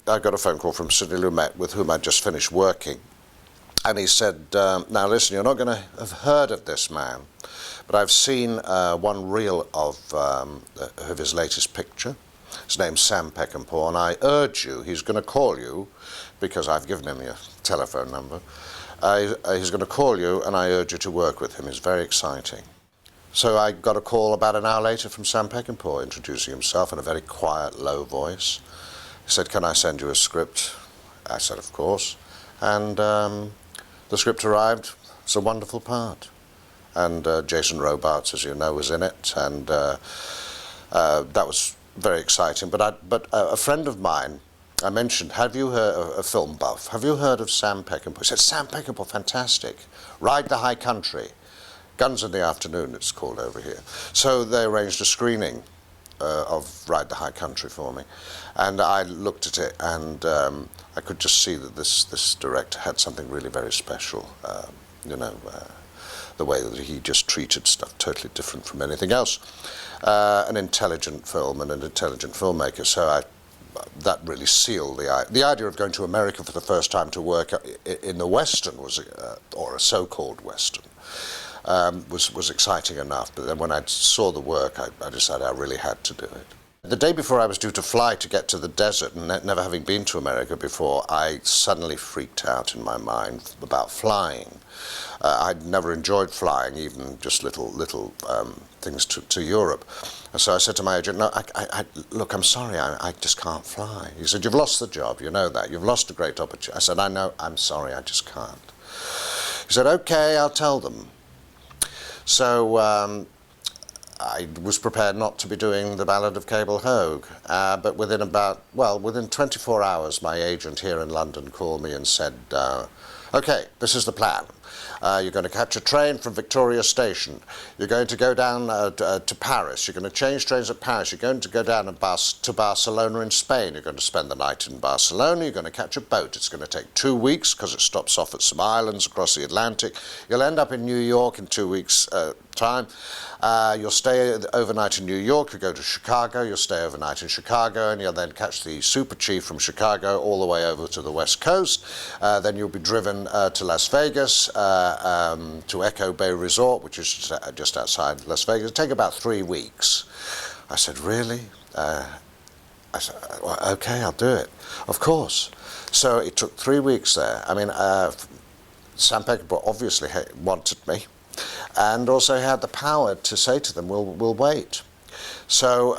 I got a phone call from Sidney Lumet, with whom I'd just finished working. And he said, now listen, you're not going to have heard of this man, but I've seen one reel of his latest picture. His name's Sam Peckinpah, and I urge you, he's going to call you, because I've given him your telephone number. He's going to call you, and I urge you to work with him. He's very exciting. So I got a call about an hour later from Sam Peckinpah, introducing himself in a very quiet, low voice. He said, can I send you a script? I said, of course. And the script arrived. It's a wonderful part. And Jason Robards, as you know, was in it, and that was very exciting. But a friend of mine, I mentioned, have you heard of a film buff? Have you heard of Sam Peckinpah? He said, Sam Peckinpah, fantastic. Ride the High Country. Guns in the Afternoon, it's called over here. So they arranged a screening of Ride the High Country for me. And I looked at it, and I could just see that this director had something really very special. You know, the way that he just treated stuff totally different from anything else. An intelligent film and an intelligent filmmaker. So that really sealed the idea of going to America for the first time to work in the Western, or a so-called Western, was exciting enough. But then when I saw the work, I decided I really had to do it. The day before I was due to fly to get to the desert, and never having been to America before, I suddenly freaked out in my mind about flying. I'd never enjoyed flying, even just little things to Europe. And so I said to my agent, no, look, I'm sorry, I just can't fly. He said, you've lost the job, you know that. You've lost a great opportunity. I said, I know, I'm sorry, I just can't. He said, okay, I'll tell them. So I was prepared not to be doing the Ballad of Cable Hogue, but within 24 hours, my agent here in London called me and said, okay, this is the plan. You're going to catch a train from Victoria Station. You're going to go down to Paris. You're going to change trains at Paris. You're going to go down to Barcelona in Spain. You're going to spend the night in Barcelona. You're going to catch a boat. It's going to take 2 weeks because it stops off at some islands across the Atlantic. You'll end up in New York in 2 weeks' time. You'll stay overnight in New York. You go to Chicago. You'll stay overnight in Chicago, and you'll then catch the Super Chief from Chicago all the way over to the West Coast. Then you'll be driven to Las Vegas, to Echo Bay Resort, which is just outside Las Vegas. It'll take about 3 weeks. I said, really? I said, well, okay, I'll do it. Of course. So it took 3 weeks there. I mean, Sam Peckinpah obviously wanted me, and also had the power to say to them, we'll wait. So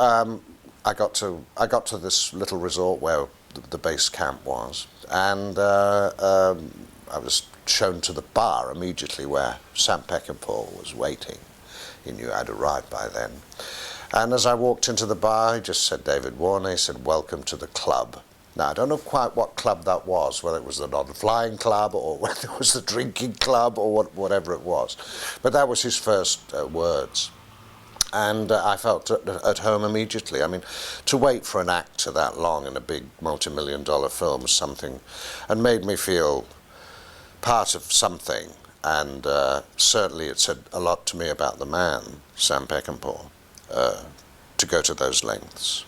I got to this little resort where the base camp was, and I was shown to the bar immediately where Sam Peckinpah was waiting. He knew I'd arrived by then. And as I walked into the bar, he just said, David Warner. He said, welcome to the club. Now, I don't know quite what club that was, whether it was the non-flying club or whether it was the drinking club or whatever it was. But that was his first words. And I felt at home immediately. I mean, to wait for an actor that long in a big multi-million-dollar film was something, and made me feel part of something, and certainly it said a lot to me about the man, Sam Peckinpah, to go to those lengths.